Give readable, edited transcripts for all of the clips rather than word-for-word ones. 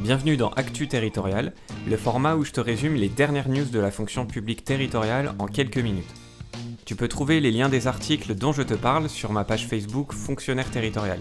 Bienvenue dans Actu Territorial, le format où je te résume les dernières news de la fonction publique territoriale en quelques minutes. Tu peux trouver les liens des articles dont je te parle sur ma page Facebook Fonctionnaire Territorial.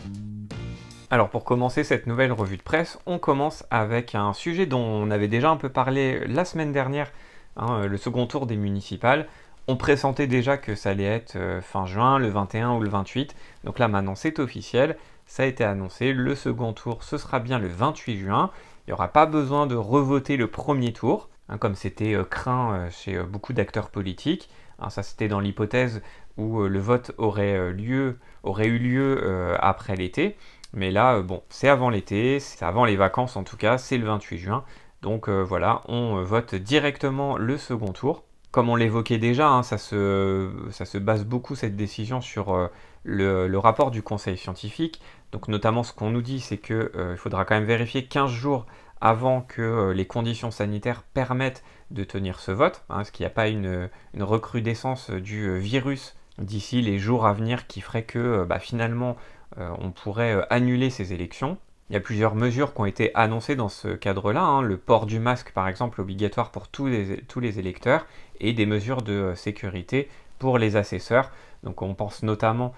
Alors pour commencer cette nouvelle revue de presse, on commence avec un sujet dont on avait déjà un peu parlé la semaine dernière, le second tour des municipales. On pressentait déjà que ça allait être fin juin, le 21 ou le 28, donc là maintenant c'est officiel. Ça a été annoncé, le second tour ce sera bien le 28 juin, il n'y aura pas besoin de revoter le premier tour, comme c'était craint chez beaucoup d'acteurs politiques. Ça c'était dans l'hypothèse où le vote aurait eu lieu après l'été, mais là c'est avant l'été, c'est avant les vacances en tout cas, c'est le 28 juin, donc voilà, on vote directement le second tour. Comme on l'évoquait déjà, ça se base beaucoup cette décision sur le rapport du conseil scientifique. Donc notamment ce qu'on nous dit, c'est qu'il faudra quand même vérifier 15 jours avant que les conditions sanitaires permettent de tenir ce vote, parce qu'il n'y a pas une recrudescence du virus d'ici les jours à venir qui ferait que finalement on pourrait annuler ces élections. Il y a plusieurs mesures qui ont été annoncées dans ce cadre-là, le port du masque par exemple obligatoire pour tous les électeurs et des mesures de sécurité pour les assesseurs. Donc on pense notamment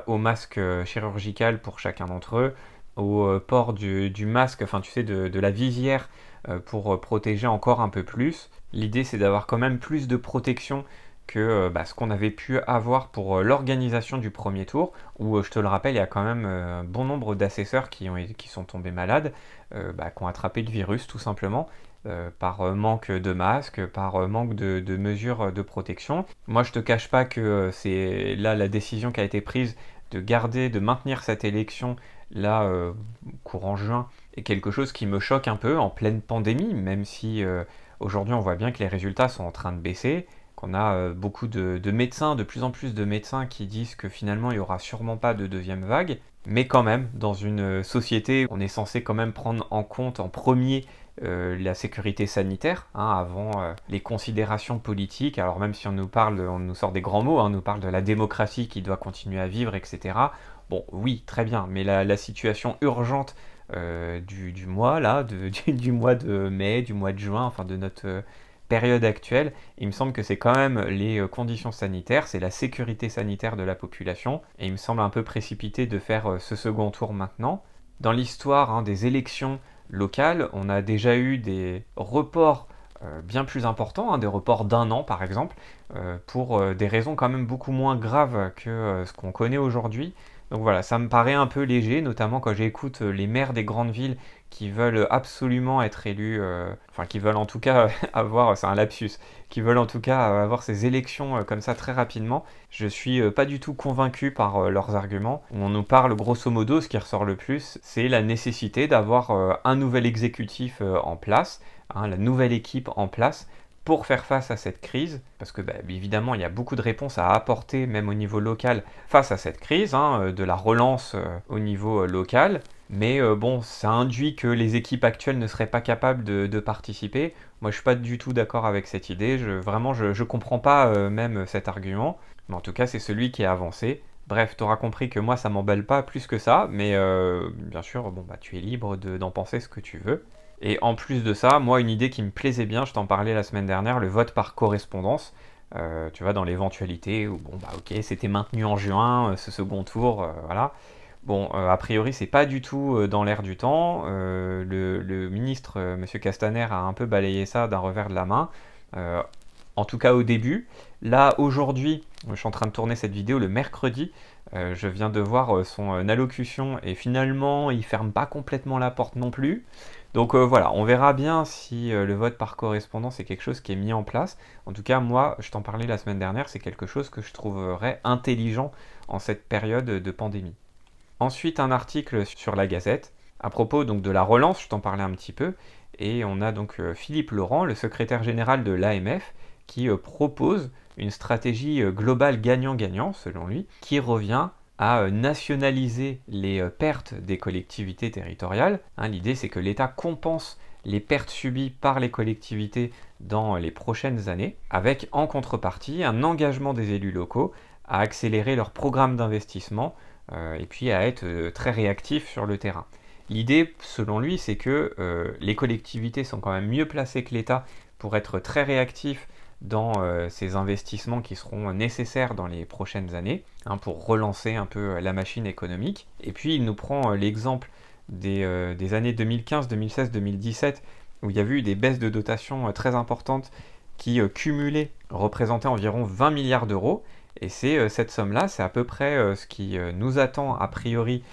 au masque chirurgical pour chacun d'entre eux, au port du masque, de la visière pour protéger encore un peu plus. L'idée c'est d'avoir quand même plus de protection que ce qu'on avait pu avoir pour l'organisation du premier tour, où je te le rappelle, il y a quand même un bon nombre d'assesseurs qui sont tombés malades, qui ont attrapé le virus tout simplement, par manque de masques, par manque de mesures de protection. Moi je te cache pas que c'est là la décision qui a été prise de maintenir cette élection là courant juin est quelque chose qui me choque un peu en pleine pandémie, même si aujourd'hui on voit bien que les résultats sont en train de baisser, qu'on a beaucoup de médecins, de plus en plus de médecins qui disent que finalement il n'y aura sûrement pas de deuxième vague, mais quand même, dans une société, on est censé quand même prendre en compte en premier la sécurité sanitaire, avant les considérations politiques. Alors même si on nous sort des grands mots, on nous parle de la démocratie qui doit continuer à vivre, etc. Bon, oui, très bien, mais la situation urgente du mois, là, du mois de mai, du mois de juin, de notre période actuelle, il me semble que c'est quand même les conditions sanitaires, c'est la sécurité sanitaire de la population, et il me semble un peu précipité de faire ce second tour maintenant. Dans l'histoire des élections locales, on a déjà eu des reports bien plus importants, des reports d'1 an par exemple, pour des raisons quand même beaucoup moins graves que ce qu'on connaît aujourd'hui. Donc voilà, ça me paraît un peu léger, notamment quand j'écoute les maires des grandes villes qui veulent absolument être élus, qui veulent en tout cas avoir, c'est un lapsus, qui veulent en tout cas avoir ces élections comme ça très rapidement. Je suis pas du tout convaincu par leurs arguments. On nous parle grosso modo, ce qui ressort le plus, c'est la nécessité d'avoir un nouvel exécutif en place, la nouvelle équipe en place, pour faire face à cette crise, parce que évidemment il y a beaucoup de réponses à apporter même au niveau local face à cette crise, de la relance au niveau local, mais ça induit que les équipes actuelles ne seraient pas capables de participer. Moi je suis pas du tout d'accord avec cette idée, je comprends pas même cet argument, mais en tout cas c'est celui qui est avancé. Bref, tu auras compris que moi ça m'emballe pas plus que ça, mais bien sûr tu es libre d'en penser ce que tu veux. Et en plus de ça, moi une idée qui me plaisait bien, je t'en parlais la semaine dernière, le vote par correspondance, tu vois, dans l'éventualité où ok, c'était maintenu en juin, ce second tour, voilà. A priori c'est pas du tout dans l'air du temps, le ministre, monsieur Castaner, a un peu balayé ça d'un revers de la main, en tout cas au début. Là aujourd'hui, je suis en train de tourner cette vidéo le mercredi, je viens de voir son allocution et finalement il ferme pas complètement la porte non plus. Donc voilà, on verra bien si le vote par correspondance est quelque chose qui est mis en place. En tout cas, moi, je t'en parlais la semaine dernière, c'est quelque chose que je trouverais intelligent en cette période de pandémie. Ensuite, un article sur la Gazette, à propos donc de la relance, je t'en parlais un petit peu, et on a donc Philippe Laurent, le secrétaire général de l'AMF, qui propose une stratégie globale gagnant-gagnant, selon lui, qui revient à nationaliser les pertes des collectivités territoriales. L'idée c'est que l'État compense les pertes subies par les collectivités dans les prochaines années, avec en contrepartie un engagement des élus locaux à accélérer leur programme d'investissement et puis à être très réactifs sur le terrain. L'idée, selon lui, c'est que les collectivités sont quand même mieux placées que l'État pour être très réactifs dans ces investissements qui seront nécessaires dans les prochaines années, hein, pour relancer un peu la machine économique. Et puis il nous prend l'exemple des années 2015, 2016, 2017, où il y a eu des baisses de dotation très importantes qui cumulées représentaient environ 20 milliards d'euros. Et c'est cette somme-là, c'est à peu près ce qui nous attend a priori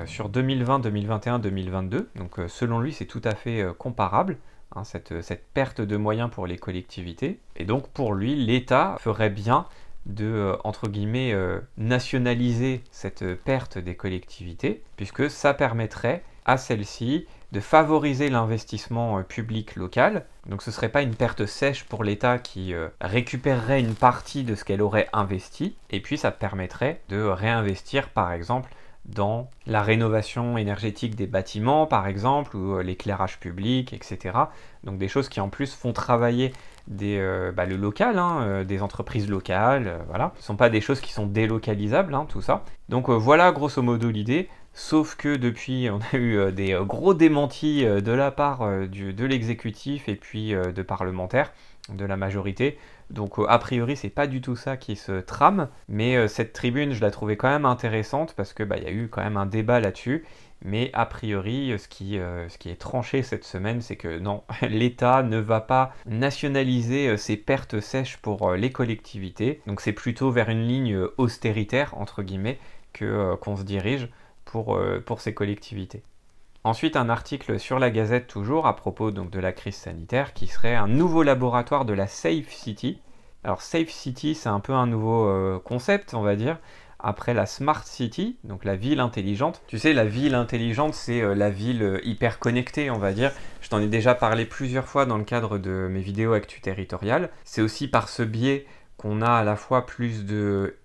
sur 2020, 2021, 2022. Donc selon lui, c'est tout à fait comparable, hein, cette perte de moyens pour les collectivités. Et donc pour lui, l'État ferait bien de, entre guillemets, nationaliser cette perte des collectivités, puisque ça permettrait à celles-ci de favoriser l'investissement public local. Donc ce ne serait pas une perte sèche pour l'État qui récupérerait une partie de ce qu'elle aurait investi, et puis ça permettrait de réinvestir par exemple dans la rénovation énergétique des bâtiments par exemple, ou l'éclairage public, etc. Donc des choses qui en plus font travailler le local, hein, des entreprises locales, voilà. Ce ne sont pas des choses qui sont délocalisables, hein, tout ça. Donc voilà grosso modo l'idée. Sauf que depuis, on a eu des gros démentis de la part de l'exécutif et puis de parlementaires, de la majorité. Donc a priori, c'est pas du tout ça qui se trame. Mais cette tribune, je la trouvais quand même intéressante parce que y a eu quand même un débat là-dessus. Mais a priori, ce qui est tranché cette semaine, c'est que non, l'État ne va pas nationaliser ses pertes sèches pour les collectivités. Donc c'est plutôt vers une ligne austéritaire, entre guillemets, qu'on se dirige pour ces collectivités. Ensuite, un article sur la Gazette toujours à propos donc de la crise sanitaire qui serait un nouveau laboratoire de la Safe City. Alors Safe City, c'est un peu un nouveau concept, on va dire, après la Smart City, donc la ville intelligente. Tu sais, la ville intelligente, c'est la ville hyper connectée, on va dire. Je t'en ai déjà parlé plusieurs fois dans le cadre de mes vidéos actu territoriales. C'est aussi par ce biais qu'on a à la fois plus de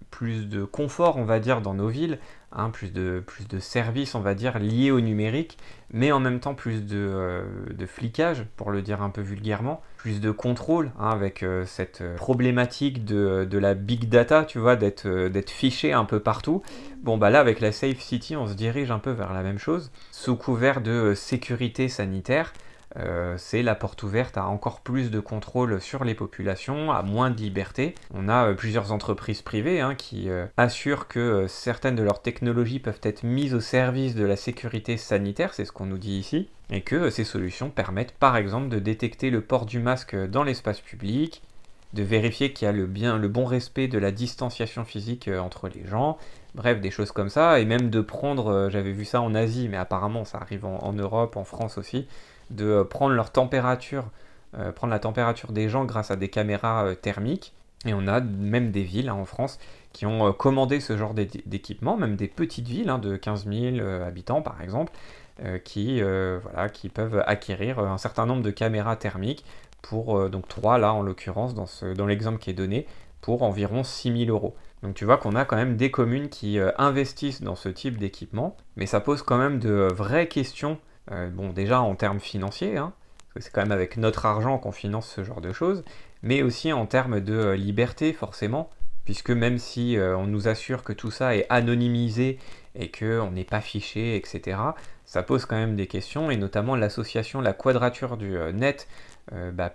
confort, on va dire, dans nos villes, hein, plus de services, on va dire, liés au numérique, mais en même temps plus de flicage, pour le dire un peu vulgairement, plus de contrôle, hein, avec cette problématique de la big data, tu vois, d'être fiché un peu partout. Bon, là, avec la Safe City, on se dirige un peu vers la même chose, sous couvert de sécurité sanitaire. C'est la porte ouverte à encore plus de contrôle sur les populations, à moins de liberté. On a plusieurs entreprises privées, hein, qui assurent que certaines de leurs technologies peuvent être mises au service de la sécurité sanitaire, c'est ce qu'on nous dit ici, et que ces solutions permettent par exemple de détecter le port du masque dans l'espace public, de vérifier qu'il y a le bon respect de la distanciation physique entre les gens, bref, des choses comme ça, et même de prendre, j'avais vu ça en Asie, mais apparemment ça arrive en Europe, en France aussi, de prendre leur température, prendre la température des gens grâce à des caméras thermiques. Et on a même des villes, hein, en France qui ont commandé ce genre d'équipement, même des petites villes, hein, de 15 000 habitants par exemple, qui peuvent acquérir un certain nombre de caméras thermiques pour, donc 3 là en l'occurrence, dans l'exemple qui est donné, pour environ 6 000 €. Donc tu vois qu'on a quand même des communes qui investissent dans ce type d'équipement, mais ça pose quand même de vraies questions. Déjà en termes financiers, hein, parce que c'est quand même avec notre argent qu'on finance ce genre de choses, mais aussi en termes de liberté forcément, puisque même si on nous assure que tout ça est anonymisé et qu'on n'est pas fiché, etc., ça pose quand même des questions, et notamment l'association La Quadrature du Net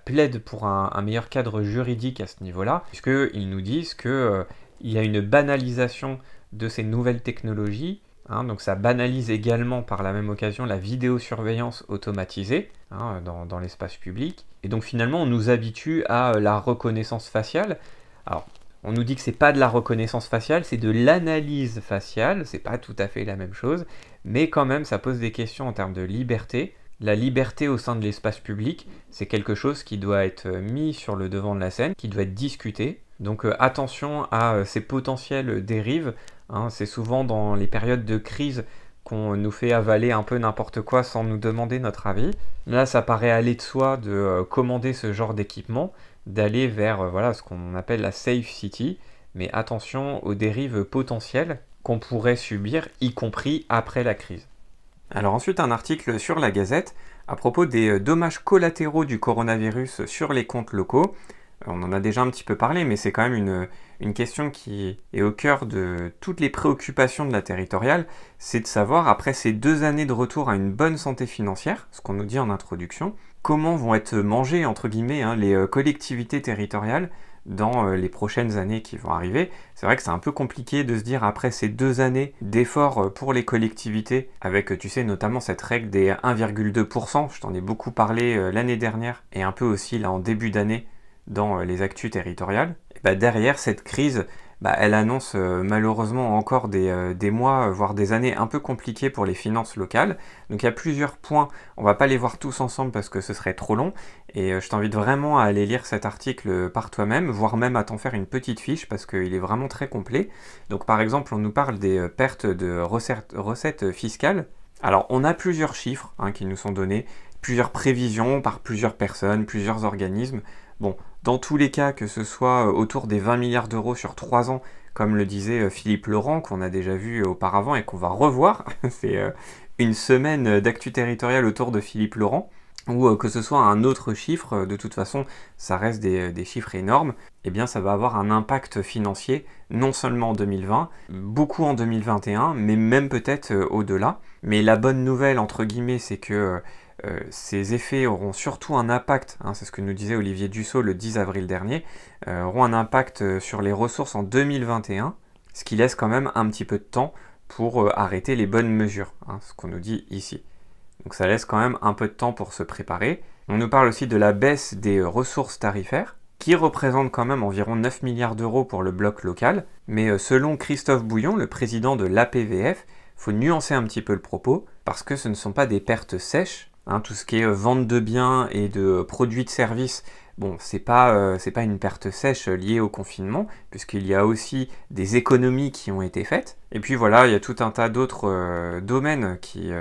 plaide pour un meilleur cadre juridique à ce niveau-là, puisqu'ils nous disent qu'il y a une banalisation de ces nouvelles technologies. Hein, donc ça banalise également par la même occasion la vidéosurveillance automatisée, hein, dans l'espace public. Et donc finalement on nous habitue à la reconnaissance faciale. Alors on nous dit que c'est pas de la reconnaissance faciale, c'est de l'analyse faciale, c'est pas tout à fait la même chose, mais quand même ça pose des questions en termes de liberté. La liberté au sein de l'espace public, c'est quelque chose qui doit être mis sur le devant de la scène, qui doit être discuté. Donc attention à ces potentielles dérives. Hein, c'est souvent dans les périodes de crise qu'on nous fait avaler un peu n'importe quoi sans nous demander notre avis. Là, ça paraît aller de soi de commander ce genre d'équipement, d'aller vers ce qu'on appelle la Safe City, mais attention aux dérives potentielles qu'on pourrait subir, y compris après la crise. Alors ensuite, un article sur la Gazette à propos des dommages collatéraux du coronavirus sur les comptes locaux. On en a déjà un petit peu parlé, mais c'est quand même une question qui est au cœur de toutes les préoccupations de la territoriale, c'est de savoir, après ces 2 années de retour à une bonne santé financière, ce qu'on nous dit en introduction, comment vont être mangées, entre guillemets, hein, les collectivités territoriales dans les prochaines années qui vont arriver. C'est vrai que c'est un peu compliqué de se dire, après ces 2 années d'efforts pour les collectivités, avec, tu sais, notamment cette règle des 1,2%, je t'en ai beaucoup parlé l'année dernière, et un peu aussi là en début d'année, dans les actus territoriales, et bah derrière cette crise, bah elle annonce malheureusement encore des mois, voire des années un peu compliquées pour les finances locales. Donc il y a plusieurs points, on va pas les voir tous ensemble parce que ce serait trop long, et je t'invite vraiment à aller lire cet article par toi-même, voire même à t'en faire une petite fiche parce qu'il est vraiment très complet. Donc par exemple, on nous parle des pertes de recettes fiscales. Alors on a plusieurs chiffres hein, qui nous sont donnés, plusieurs prévisions par plusieurs personnes, plusieurs organismes. Bon, dans tous les cas, que ce soit autour des 20 milliards d'euros sur 3 ans, comme le disait Philippe Laurent, qu'on a déjà vu auparavant et qu'on va revoir, c'est une semaine d'actu territoriale autour de Philippe Laurent, ou que ce soit un autre chiffre, de toute façon, ça reste des chiffres énormes, eh bien ça va avoir un impact financier, non seulement en 2020, beaucoup en 2021, mais même peut-être au-delà. Mais la bonne nouvelle, entre guillemets, c'est que ces effets auront surtout un impact, hein, c'est ce que nous disait Olivier Dussault le 10 avril dernier, auront un impact sur les ressources en 2021, ce qui laisse quand même un petit peu de temps pour arrêter les bonnes mesures, hein, ce qu'on nous dit ici. Donc ça laisse quand même un peu de temps pour se préparer. On nous parle aussi de la baisse des ressources tarifaires, qui représente quand même environ 9 milliards d'euros pour le bloc local, mais selon Christophe Bouillon, le président de l'APVF, il faut nuancer un petit peu le propos, parce que ce ne sont pas des pertes sèches. Hein, tout ce qui est vente de biens et de produits de services, bon, c'est pas une perte sèche liée au confinement, puisqu'il y a aussi des économies qui ont été faites. Et puis voilà, il y a tout un tas d'autres domaines qui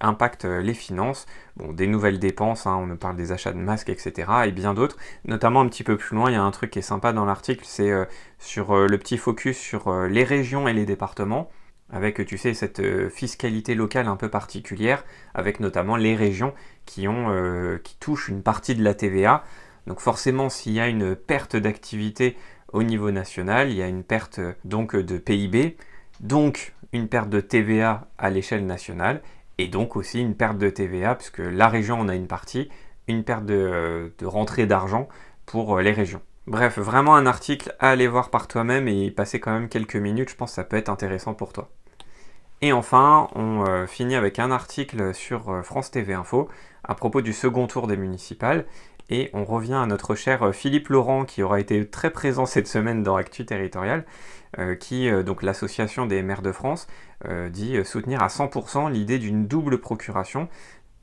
impactent les finances. Bon, des nouvelles dépenses, hein, on nous parle des achats de masques, etc. et bien d'autres. Notamment un petit peu plus loin, il y a un truc qui est sympa dans l'article, c'est sur le petit focus sur les régions et les départements, avec, tu sais, cette fiscalité locale un peu particulière, avec notamment les régions qui touchent une partie de la TVA. Donc forcément, s'il y a une perte d'activité au niveau national, il y a une perte donc de PIB, donc une perte de TVA à l'échelle nationale, et donc aussi une perte de TVA, puisque la région en a une partie, une perte de rentrée d'argent pour les régions. Bref, vraiment un article à aller voir par toi-même et y passer quand même quelques minutes, je pense que ça peut être intéressant pour toi. Et enfin, on finit avec un article sur France TV Info à propos du second tour des municipales. Et on revient à notre cher Philippe Laurent, qui aura été très présent cette semaine dans Actu Territorial, donc l'association des maires de France, dit soutenir à 100% l'idée d'une double procuration.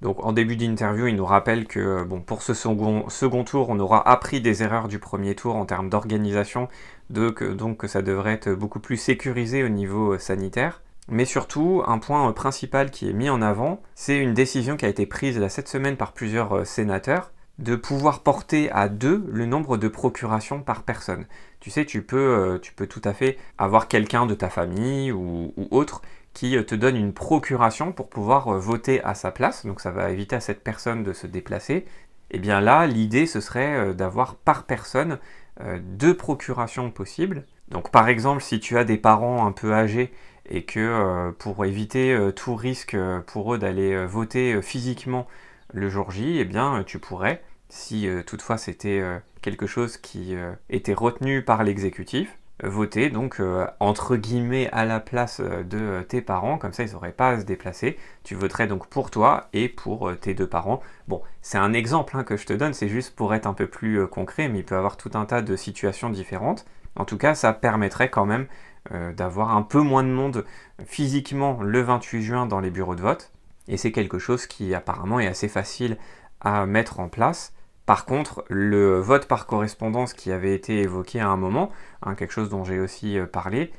Donc en début d'interview, il nous rappelle que bon, pour ce second tour, on aura appris des erreurs du premier tour en termes d'organisation, donc que ça devrait être beaucoup plus sécurisé au niveau sanitaire. Mais surtout, un point principal qui est mis en avant, c'est une décision qui a été prise là, cette semaine par plusieurs sénateurs, de pouvoir porter à 2 le nombre de procurations par personne. Tu sais, tu peux tout à fait avoir quelqu'un de ta famille ou autre qui te donne une procuration pour pouvoir voter à sa place, donc ça va éviter à cette personne de se déplacer. Et bien là, l'idée, ce serait d'avoir par personne 2 procurations possibles. Donc par exemple, si tu as des parents un peu âgés et que pour éviter tout risque pour eux d'aller voter physiquement le jour J, eh bien tu pourrais, si toutefois c'était quelque chose qui était retenu par l'exécutif, voter donc entre guillemets à la place de tes parents, comme ça ils n'auraient pas à se déplacer. Tu voterais donc pour toi et pour tes 2 parents. Bon, c'est un exemple hein, que je te donne, c'est juste pour être un peu plus concret, mais il peut y avoir tout un tas de situations différentes. En tout cas, ça permettrait quand même d'avoir un peu moins de monde physiquement le 28 juin dans les bureaux de vote. Et c'est quelque chose qui apparemment est assez facile à mettre en place. Par contre, le vote par correspondance qui avait été évoqué à un moment, hein, quelque chose dont j'ai aussi parlé,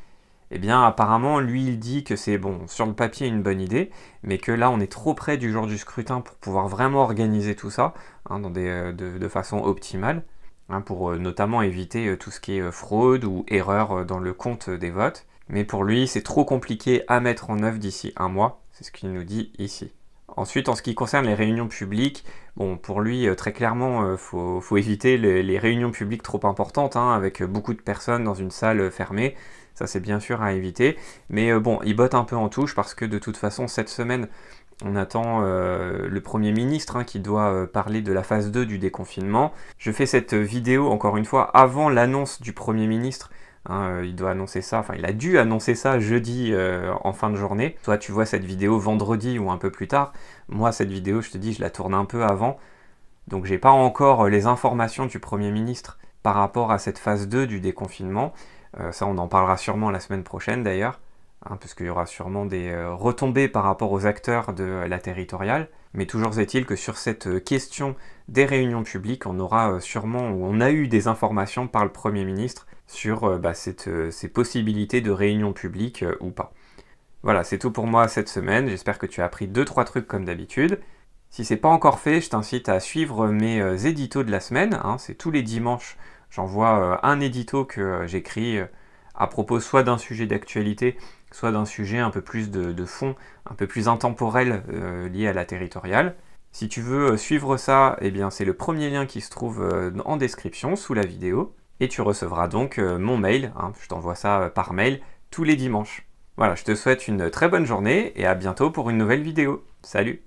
eh bien apparemment lui il dit que c'est bon sur le papier une bonne idée, mais que là on est trop près du jour du scrutin pour pouvoir vraiment organiser tout ça hein, de façon optimale. Hein, pour notamment éviter tout ce qui est fraude ou erreur dans le compte des votes. Mais pour lui, c'est trop compliqué à mettre en œuvre d'ici un mois, c'est ce qu'il nous dit ici. Ensuite, en ce qui concerne les réunions publiques, bon, pour lui, très clairement, faut éviter les réunions publiques trop importantes, hein, avec beaucoup de personnes dans une salle fermée. Ça, c'est bien sûr à éviter. Mais bon, il botte un peu en touche parce que de toute façon, cette semaine, on attend le Premier ministre, hein, qui doit parler de la phase 2 du déconfinement. Je fais cette vidéo, encore une fois, avant l'annonce du Premier ministre. Hein, il doit annoncer ça, enfin il a dû annoncer ça jeudi en fin de journée. Toi tu vois cette vidéo vendredi ou un peu plus tard. Moi cette vidéo, je te dis, je la tourne un peu avant. Donc j'ai pas encore les informations du Premier ministre par rapport à cette phase 2 du déconfinement. Ça on en parlera sûrement la semaine prochaine d'ailleurs, hein, parce qu'il y aura sûrement des retombées par rapport aux acteurs de la territoriale. Mais toujours est-il que sur cette question des réunions publiques, on aura sûrement, ou on a eu des informations par le Premier ministre sur ces possibilités de réunions publiques ou pas. Voilà, c'est tout pour moi cette semaine. J'espère que tu as appris 2-3 trucs comme d'habitude. Si c'est pas encore fait, je t'incite à suivre mes éditos de la semaine. Hein, c'est tous les dimanches, j'envoie un édito que j'écris à propos soit d'un sujet d'actualité, soit d'un sujet un peu plus de fond, un peu plus intemporel lié à la territoriale. Si tu veux suivre ça, eh bien c'est le premier lien qui se trouve en description sous la vidéo. Et tu recevras donc mon mail, hein, je t'envoie ça par mail tous les dimanches. Voilà, je te souhaite une très bonne journée et à bientôt pour une nouvelle vidéo. Salut!